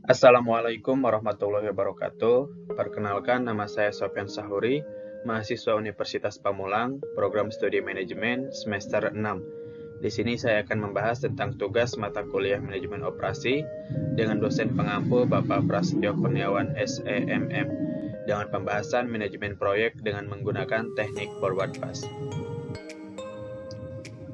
Assalamualaikum warahmatullahi wabarakatuh. Perkenalkan, nama saya Sofyan Sahuri, mahasiswa Universitas Pamulang, program studi manajemen semester 6. Di sini saya akan membahas tentang tugas mata kuliah manajemen operasi dengan dosen pengampu Bapak Prasetyo Kurniawan SEMM dengan pembahasan manajemen proyek dengan menggunakan teknik forward pass.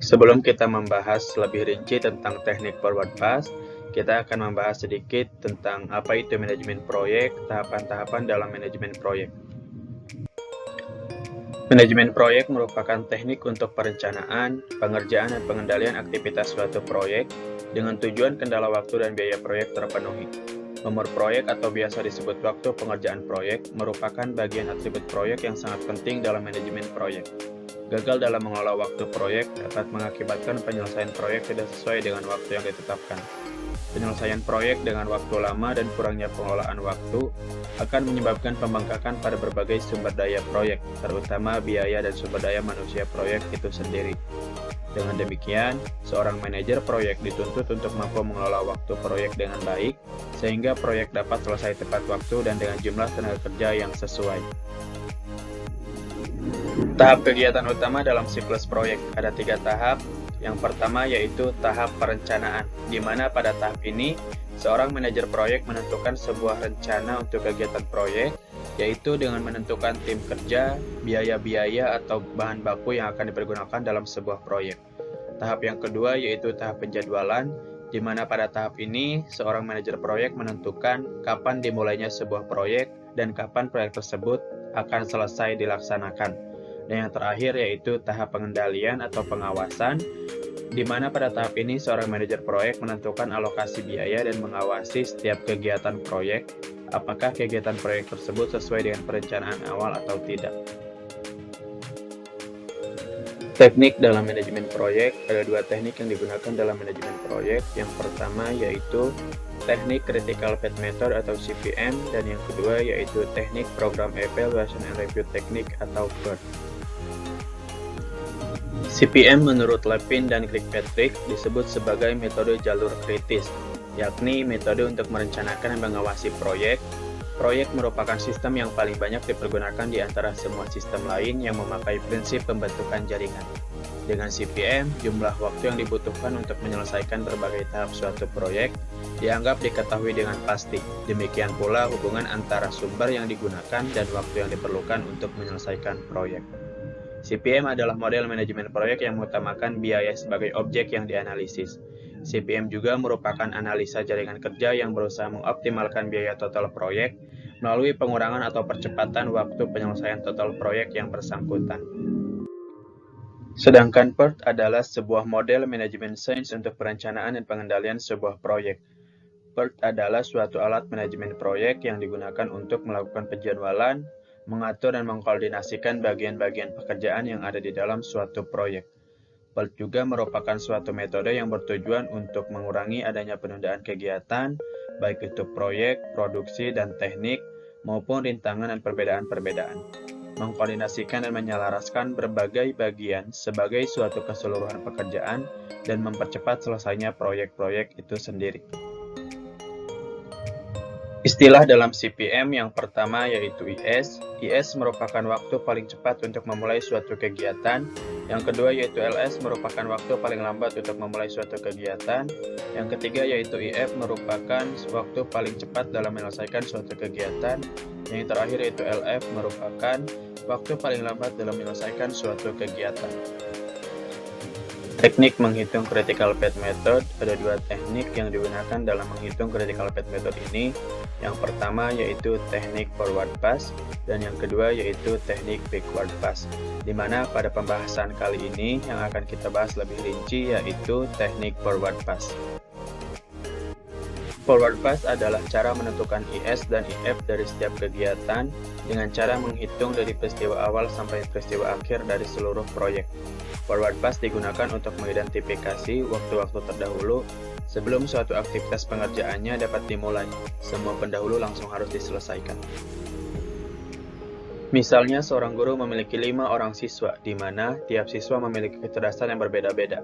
Sebelum kita membahas lebih rinci tentang teknik forward pass, kita akan membahas sedikit tentang apa itu manajemen proyek, tahapan-tahapan dalam manajemen proyek. Manajemen proyek merupakan teknik untuk perencanaan, pengerjaan, dan pengendalian aktivitas suatu proyek dengan tujuan kendala waktu dan biaya proyek terpenuhi. Nomor proyek atau biasa disebut waktu pengerjaan proyek merupakan bagian atribut proyek yang sangat penting dalam manajemen proyek. Gagal dalam mengelola waktu proyek dapat mengakibatkan penyelesaian proyek tidak sesuai dengan waktu yang ditetapkan. Penyelesaian proyek dengan waktu lama dan kurangnya pengelolaan waktu akan menyebabkan pembengkakan pada berbagai sumber daya proyek, terutama biaya dan sumber daya manusia proyek itu sendiri. Dengan demikian, seorang manajer proyek dituntut untuk mampu mengelola waktu proyek dengan baik, sehingga proyek dapat selesai tepat waktu dan dengan jumlah tenaga kerja yang sesuai. Tahap kegiatan utama dalam siklus proyek ada 3 tahap. Yang pertama yaitu tahap perencanaan, di mana pada tahap ini seorang manajer proyek menentukan sebuah rencana untuk kegiatan proyek, yaitu dengan menentukan tim kerja, biaya-biaya atau bahan baku yang akan dipergunakan dalam sebuah proyek. Tahap yang kedua yaitu tahap penjadwalan, di mana pada tahap ini seorang manajer proyek menentukan kapan dimulainya sebuah proyek dan kapan proyek tersebut akan selesai dilaksanakan. Dan yang terakhir yaitu tahap pengendalian atau pengawasan, di mana pada tahap ini seorang manajer proyek menentukan alokasi biaya dan mengawasi setiap kegiatan proyek, apakah kegiatan proyek tersebut sesuai dengan perencanaan awal atau tidak. Teknik dalam manajemen proyek, ada 2 teknik yang digunakan dalam manajemen proyek. Yang pertama yaitu teknik Critical Path Method atau CPM, dan yang kedua yaitu teknik Program Evaluation and Review Technique atau PERT. CPM menurut Levin dan Kirkpatrick disebut sebagai metode jalur kritis, yakni metode untuk merencanakan dan mengawasi proyek. Proyek merupakan sistem yang paling banyak dipergunakan di antara semua sistem lain yang memakai prinsip pembentukan jaringan. Dengan CPM, jumlah waktu yang dibutuhkan untuk menyelesaikan berbagai tahap suatu proyek dianggap diketahui dengan pasti. Demikian pula hubungan antara sumber yang digunakan dan waktu yang diperlukan untuk menyelesaikan proyek. CPM adalah model manajemen proyek yang mengutamakan biaya sebagai objek yang dianalisis. CPM juga merupakan analisa jaringan kerja yang berusaha mengoptimalkan biaya total proyek melalui pengurangan atau percepatan waktu penyelesaian total proyek yang bersangkutan. Sedangkan PERT adalah sebuah model manajemen sains untuk perencanaan dan pengendalian sebuah proyek. PERT adalah suatu alat manajemen proyek yang digunakan untuk melakukan penjadwalan, mengatur dan mengkoordinasikan bagian-bagian pekerjaan yang ada di dalam suatu proyek. PERT juga merupakan suatu metode yang bertujuan untuk mengurangi adanya penundaan kegiatan, baik itu proyek, produksi, dan teknik, maupun rintangan dan perbedaan-perbedaan. Mengkoordinasikan dan menyelaraskan berbagai bagian sebagai suatu keseluruhan pekerjaan dan mempercepat selesainya proyek-proyek itu sendiri. Istilah dalam CPM yang pertama yaitu IS. IS merupakan waktu paling cepat untuk memulai suatu kegiatan. Yang kedua yaitu LS merupakan waktu paling lambat untuk memulai suatu kegiatan. Yang ketiga yaitu IF merupakan waktu paling cepat dalam menyelesaikan suatu kegiatan. Yang terakhir yaitu LF merupakan waktu paling lambat dalam menyelesaikan suatu kegiatan. Teknik menghitung Critical Path Method, ada 2 teknik yang digunakan dalam menghitung Critical Path Method ini. Yang pertama yaitu teknik forward pass dan yang kedua yaitu teknik backward pass. Di mana pada pembahasan kali ini yang akan kita bahas lebih rinci yaitu teknik forward pass. Forward pass adalah cara menentukan IS dan IF dari setiap kegiatan dengan cara menghitung dari peristiwa awal sampai peristiwa akhir dari seluruh proyek. Forward pass digunakan untuk mengidentifikasi waktu-waktu terdahulu sebelum suatu aktivitas pengerjaannya dapat dimulai. Semua pendahulu langsung harus diselesaikan. Misalnya seorang guru memiliki 5 orang siswa, di mana tiap siswa memiliki kecerdasan yang berbeda-beda.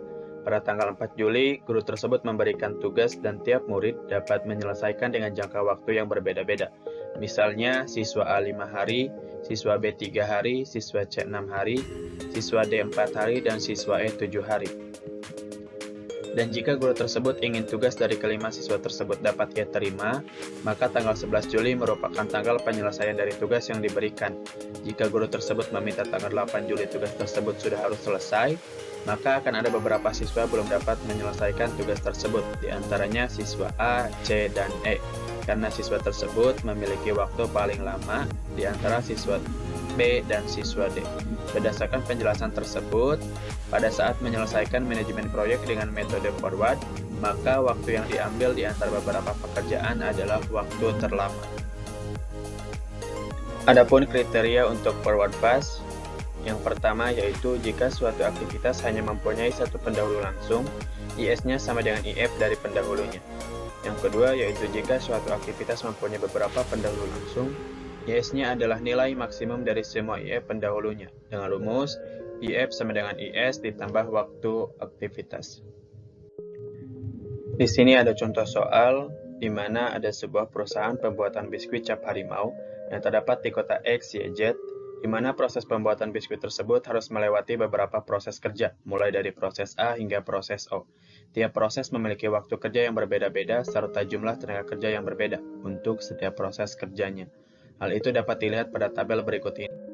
Pada tanggal 4 Juli, guru tersebut memberikan tugas dan tiap murid dapat menyelesaikan dengan jangka waktu yang berbeda-beda. Misalnya, siswa A 5 hari, siswa B 3 hari, siswa C 6 hari, siswa D 4 hari, dan siswa E 7 hari. Dan jika guru tersebut ingin tugas dari kelima siswa tersebut dapat ia terima, maka tanggal 11 Juli merupakan tanggal penyelesaian dari tugas yang diberikan. Jika guru tersebut meminta tanggal 8 Juli tugas tersebut sudah harus selesai, maka akan ada beberapa siswa belum dapat menyelesaikan tugas tersebut, di antaranya siswa A, C, dan E, karena siswa tersebut memiliki waktu paling lama di antara siswa B dan siswa D. Berdasarkan penjelasan tersebut, pada saat menyelesaikan manajemen proyek dengan metode forward, maka waktu yang diambil di antara beberapa pekerjaan adalah waktu terlama. Adapun kriteria untuk forward fast, yang pertama yaitu jika suatu aktivitas hanya mempunyai satu pendahulu langsung, IS-nya sama dengan IF dari pendahulunya. Yang kedua yaitu jika suatu aktivitas mempunyai beberapa pendahulu langsung, IS-nya adalah nilai maksimum dari semua IF pendahulunya, dengan rumus IF sama dengan IS ditambah waktu aktivitas. Di sini ada contoh soal di mana ada sebuah perusahaan pembuatan biskuit cap harimau yang terdapat di kota X, Y, Z, di mana proses pembuatan biskuit tersebut harus melewati beberapa proses kerja, mulai dari proses A hingga proses O. Tiap proses memiliki waktu kerja yang berbeda-beda serta jumlah tenaga kerja yang berbeda untuk setiap proses kerjanya. Hal itu dapat dilihat pada tabel berikut ini.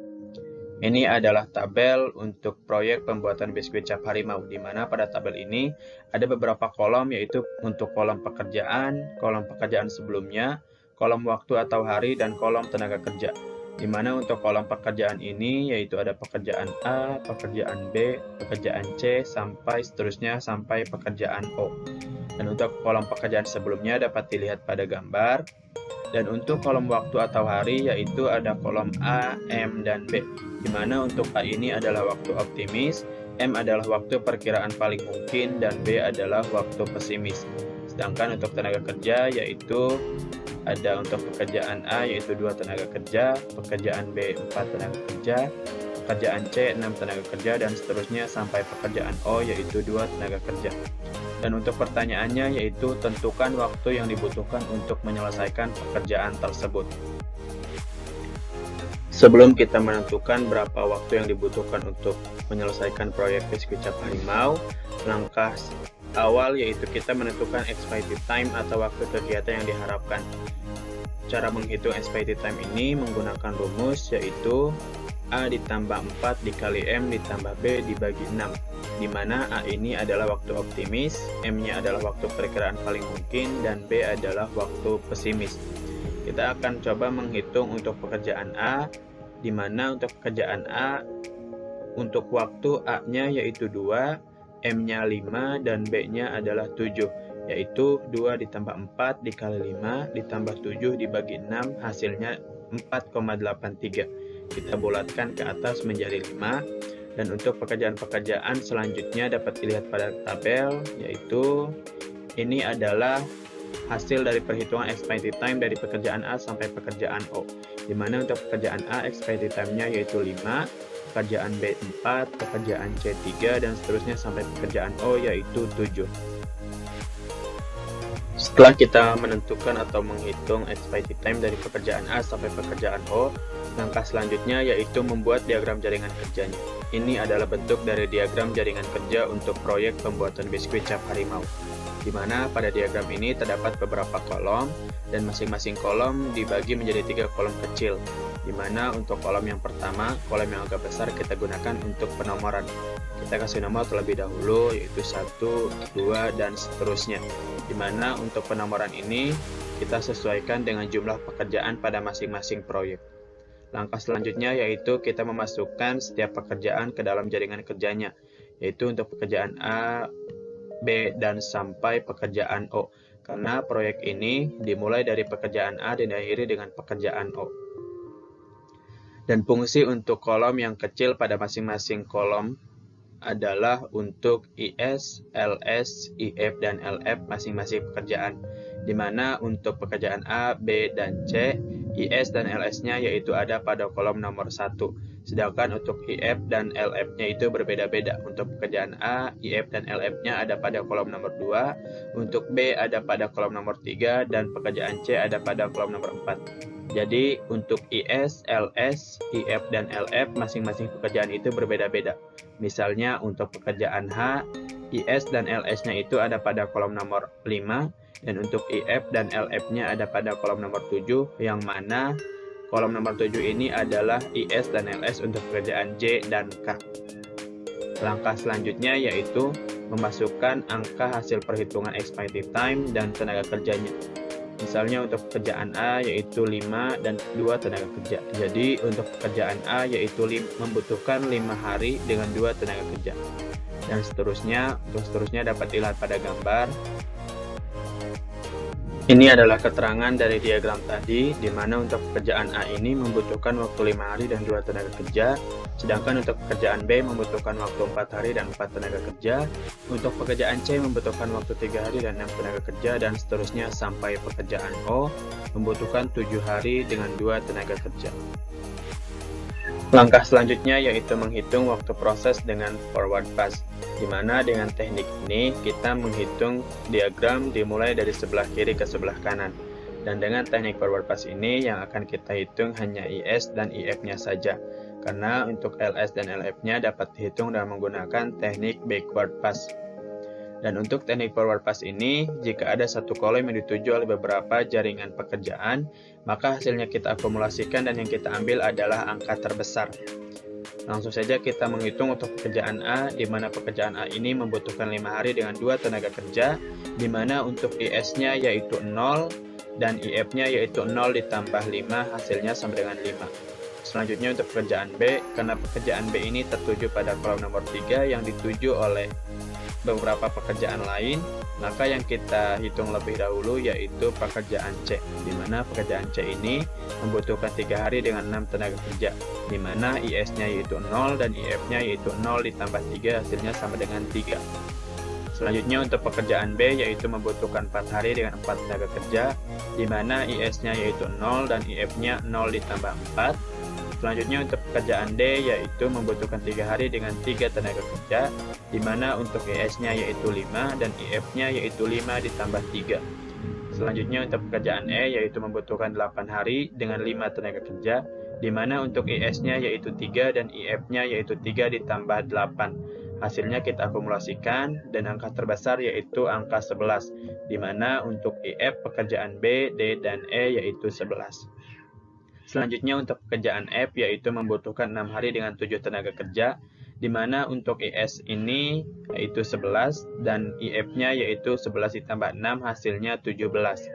Ini adalah tabel untuk proyek pembuatan biskuit cap harimau, di mana pada tabel ini ada beberapa kolom, yaitu untuk kolom pekerjaan sebelumnya, kolom waktu atau hari, dan kolom tenaga kerja. Di mana untuk kolom pekerjaan ini yaitu ada pekerjaan A, pekerjaan B, pekerjaan C, sampai seterusnya sampai pekerjaan O. Dan untuk kolom pekerjaan sebelumnya dapat dilihat pada gambar. Dan untuk kolom waktu atau hari yaitu ada kolom A, M, dan B. Di mana untuk A ini adalah waktu optimis, M adalah waktu perkiraan paling mungkin, dan B adalah waktu pesimis. Sedangkan untuk tenaga kerja yaitu ada untuk pekerjaan A yaitu 2 tenaga kerja, pekerjaan B 4 tenaga kerja, pekerjaan C 6 tenaga kerja, dan seterusnya sampai pekerjaan O yaitu 2 tenaga kerja. Dan untuk pertanyaannya yaitu tentukan waktu yang dibutuhkan untuk menyelesaikan pekerjaan tersebut. Sebelum kita menentukan berapa waktu yang dibutuhkan untuk menyelesaikan proyek biskuit cap harimau, langkah awal yaitu kita menentukan expected time atau waktu kegiatan yang diharapkan. Cara menghitung expected time ini menggunakan rumus yaitu A ditambah 4 dikali M ditambah B dibagi 6, di mana A ini adalah waktu optimis, M-nya adalah waktu perkiraan paling mungkin, dan B adalah waktu pesimis. Kita akan coba menghitung untuk pekerjaan A, di mana untuk pekerjaan A, untuk waktu A-nya yaitu 2, M-nya 5, dan B-nya adalah 7, yaitu 2 ditambah 4 dikali 5 ditambah 7 dibagi 6, hasilnya 4,83. Kita bulatkan ke atas menjadi 5. Dan untuk pekerjaan-pekerjaan selanjutnya dapat dilihat pada tabel, yaitu ini adalah hasil dari perhitungan expected time dari pekerjaan A sampai pekerjaan O. Di mana untuk pekerjaan A expected time-nya yaitu 5, pekerjaan B 4, pekerjaan C 3, dan seterusnya sampai pekerjaan O yaitu 7. Setelah kita menentukan atau menghitung expected time dari pekerjaan A sampai pekerjaan O, langkah selanjutnya yaitu membuat diagram jaringan kerjanya. Ini adalah bentuk dari diagram jaringan kerja untuk proyek pembuatan biskuit cap harimau, di mana pada diagram ini terdapat beberapa kolom, dan masing-masing kolom dibagi menjadi 3 kolom kecil, di mana untuk kolom yang pertama, kolom yang agak besar kita gunakan untuk penomoran. Kita kasih nomor terlebih dahulu, yaitu 1, 2, dan seterusnya, di mana untuk penomoran ini kita sesuaikan dengan jumlah pekerjaan pada masing-masing proyek. Langkah selanjutnya yaitu kita memasukkan setiap pekerjaan ke dalam jaringan kerjanya, yaitu untuk pekerjaan A, B, dan sampai pekerjaan O, karena proyek ini dimulai dari pekerjaan A dan diakhiri dengan pekerjaan O. Dan fungsi untuk kolom yang kecil pada masing-masing kolom adalah untuk IS, LS, IF, dan LF masing-masing pekerjaan. di mana untuk pekerjaan A, B, dan C, IS dan LS-nya yaitu ada pada kolom nomor 1. Sedangkan untuk IF dan LF-nya itu berbeda-beda. Untuk pekerjaan A, IF dan LF-nya ada pada kolom nomor 2, untuk B ada pada kolom nomor 3, dan pekerjaan C ada pada kolom nomor 4. Jadi untuk IS, LS, IF, dan LF masing-masing pekerjaan itu berbeda-beda. Misalnya untuk pekerjaan H, IS dan LS-nya itu ada pada kolom nomor 5, dan untuk IF dan LF-nya ada pada kolom nomor 7, yang mana kolom nomor 7 ini adalah IS dan LS untuk pekerjaan J dan K. Langkah selanjutnya yaitu memasukkan angka hasil perhitungan estimated time dan tenaga kerjanya. Misalnya untuk pekerjaan A yaitu 5 dan 2 tenaga kerja. Jadi untuk pekerjaan A yaitu membutuhkan 5 hari dengan 2 tenaga kerja. Dan seterusnya, dapat dilihat pada gambar. Ini adalah keterangan dari diagram tadi, di mana untuk pekerjaan A ini membutuhkan waktu 5 hari dan 2 tenaga kerja, sedangkan untuk pekerjaan B membutuhkan waktu 4 hari dan 4 tenaga kerja, untuk pekerjaan C membutuhkan waktu 3 hari dan 6 tenaga kerja, dan seterusnya sampai pekerjaan O membutuhkan 7 hari dengan 2 tenaga kerja. Langkah selanjutnya yaitu menghitung waktu proses dengan forward pass, di mana dengan teknik ini kita menghitung diagram dimulai dari sebelah kiri ke sebelah kanan. Dan dengan teknik forward pass ini yang akan kita hitung hanya IS dan IF-nya saja, karena untuk LS dan LF-nya dapat dihitung dengan menggunakan teknik backward pass. Dan untuk teknik forward pass ini, jika ada satu kolom yang dituju oleh beberapa jaringan pekerjaan, maka hasilnya kita akumulasikan dan yang kita ambil adalah angka terbesar. Langsung saja kita menghitung untuk pekerjaan A, di mana pekerjaan A ini membutuhkan 5 hari dengan 2 tenaga kerja, di mana untuk IS-nya yaitu 0, dan IF-nya yaitu 0 ditambah 5, hasilnya sama dengan 5. Selanjutnya untuk pekerjaan B, karena pekerjaan B ini tertuju pada kolom nomor 3 yang dituju oleh beberapa pekerjaan lain, maka yang kita hitung lebih dahulu yaitu pekerjaan C, di mana pekerjaan C ini membutuhkan 3 hari dengan 6 tenaga kerja, di mana IS-nya yaitu 0 dan IF-nya yaitu 0 ditambah 3, hasilnya sama dengan 3. Selanjutnya untuk pekerjaan B yaitu membutuhkan 4 hari dengan 4 tenaga kerja, di mana IS-nya yaitu 0 dan IF-nya 0 ditambah 4. Selanjutnya untuk pekerjaan D yaitu membutuhkan 3 hari dengan 3 tenaga kerja, di mana untuk IS-nya yaitu 5 dan IF-nya yaitu 5 ditambah 3. Selanjutnya untuk pekerjaan E yaitu membutuhkan 8 hari dengan 5 tenaga kerja, di mana untuk IS-nya yaitu 3 dan IF-nya yaitu 3 ditambah 8. Hasilnya kita akumulasikan dan angka terbesar yaitu angka 11, di mana untuk IF pekerjaan B, D, dan E yaitu 11. Selanjutnya untuk pekerjaan F yaitu membutuhkan 6 hari dengan 7 tenaga kerja, di mana untuk IS ini yaitu 11 dan IF-nya yaitu 11 ditambah 6, hasilnya 17.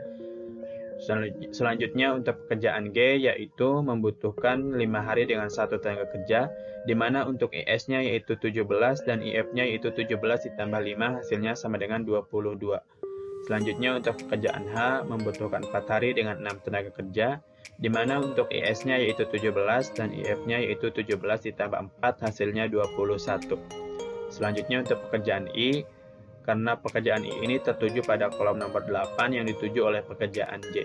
Selanjutnya untuk pekerjaan G yaitu membutuhkan 5 hari dengan 1 tenaga kerja, di mana untuk IS-nya yaitu 17 dan IF-nya yaitu 17 ditambah 5, hasilnya sama dengan 22. Selanjutnya untuk pekerjaan H membutuhkan 4 hari dengan 6 tenaga kerja, di mana untuk IS-nya yaitu 17 dan IF-nya yaitu 17 ditambah 4, hasilnya 21. Selanjutnya untuk pekerjaan I, karena pekerjaan I ini tertuju pada kolom nomor 8 yang dituju oleh pekerjaan J.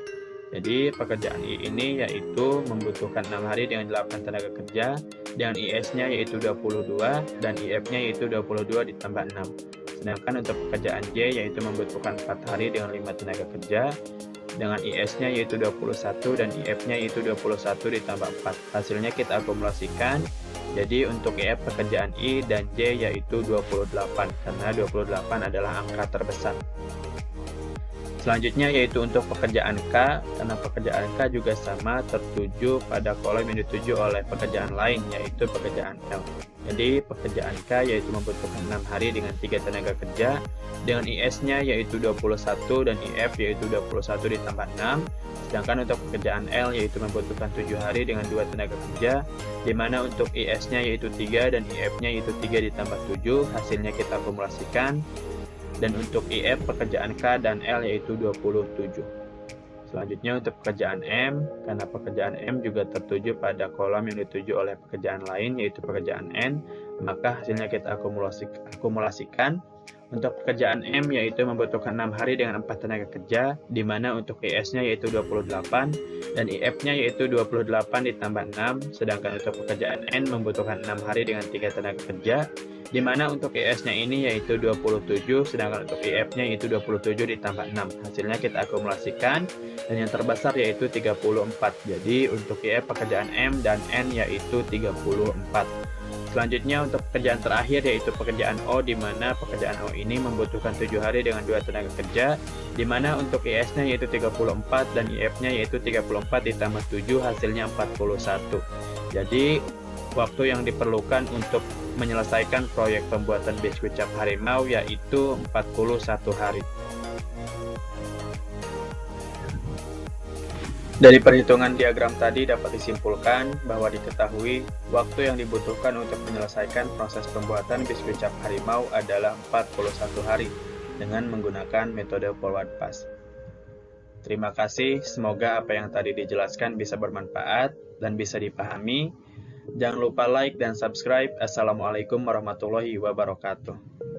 Jadi pekerjaan I ini yaitu membutuhkan 6 hari dengan 8 tenaga kerja, dengan IS-nya yaitu 22 dan IF-nya yaitu 22 ditambah 6. Sedangkan untuk pekerjaan J yaitu membutuhkan 4 hari dengan 5 tenaga kerja, dengan IS-nya yaitu 21 dan IF-nya yaitu 21 ditambah 4. Hasilnya kita akumulasikan. Jadi untuk IF pekerjaan I dan J yaitu 28, karena 28 adalah angka terbesar. Selanjutnya yaitu untuk pekerjaan K, karena pekerjaan K juga sama tertuju pada kolom yang dituju oleh pekerjaan lain yaitu pekerjaan L. Jadi pekerjaan K yaitu membutuhkan 6 hari dengan 3 tenaga kerja, dengan IS-nya yaitu 21 dan IF yaitu 21 ditambah 6. Sedangkan untuk pekerjaan L yaitu membutuhkan 7 hari dengan 2 tenaga kerja, di mana untuk IS-nya yaitu 3 dan IF-nya yaitu 3 ditambah 7, hasilnya kita akumulasikan. Dan untuk IF pekerjaan K dan L yaitu 27. Selanjutnya untuk pekerjaan M, karena pekerjaan M juga tertuju pada kolom yang dituju oleh pekerjaan lain yaitu pekerjaan N, maka hasilnya kita akumulasikan. Untuk pekerjaan M yaitu membutuhkan 6 hari dengan 4 tenaga kerja, di mana untuk IS-nya yaitu 28 dan IF-nya yaitu 28 ditambah 6, sedangkan untuk pekerjaan N membutuhkan 6 hari dengan 3 tenaga kerja, di mana untuk IS-nya ini yaitu 27, sedangkan untuk IF-nya yaitu 27 ditambah 6. Hasilnya kita akumulasikan, dan yang terbesar yaitu 34. Jadi untuk IF pekerjaan M dan N yaitu 34. Selanjutnya untuk pekerjaan terakhir yaitu pekerjaan O, di mana pekerjaan O ini membutuhkan 7 hari dengan 2 tenaga kerja, di mana untuk IS-nya yaitu 34 dan IF-nya yaitu 34 ditambah 7 hasilnya 41. Jadi waktu yang diperlukan untuk menyelesaikan proyek pembuatan biskuit cap harimau yaitu 41 hari. Dari perhitungan diagram tadi dapat disimpulkan bahwa diketahui waktu yang dibutuhkan untuk menyelesaikan proses pembuatan biskuit cap harimau adalah 41 hari dengan menggunakan metode forward pass. Terima kasih, semoga apa yang tadi dijelaskan bisa bermanfaat dan bisa dipahami. Jangan lupa like dan subscribe. Assalamualaikum warahmatullahi wabarakatuh.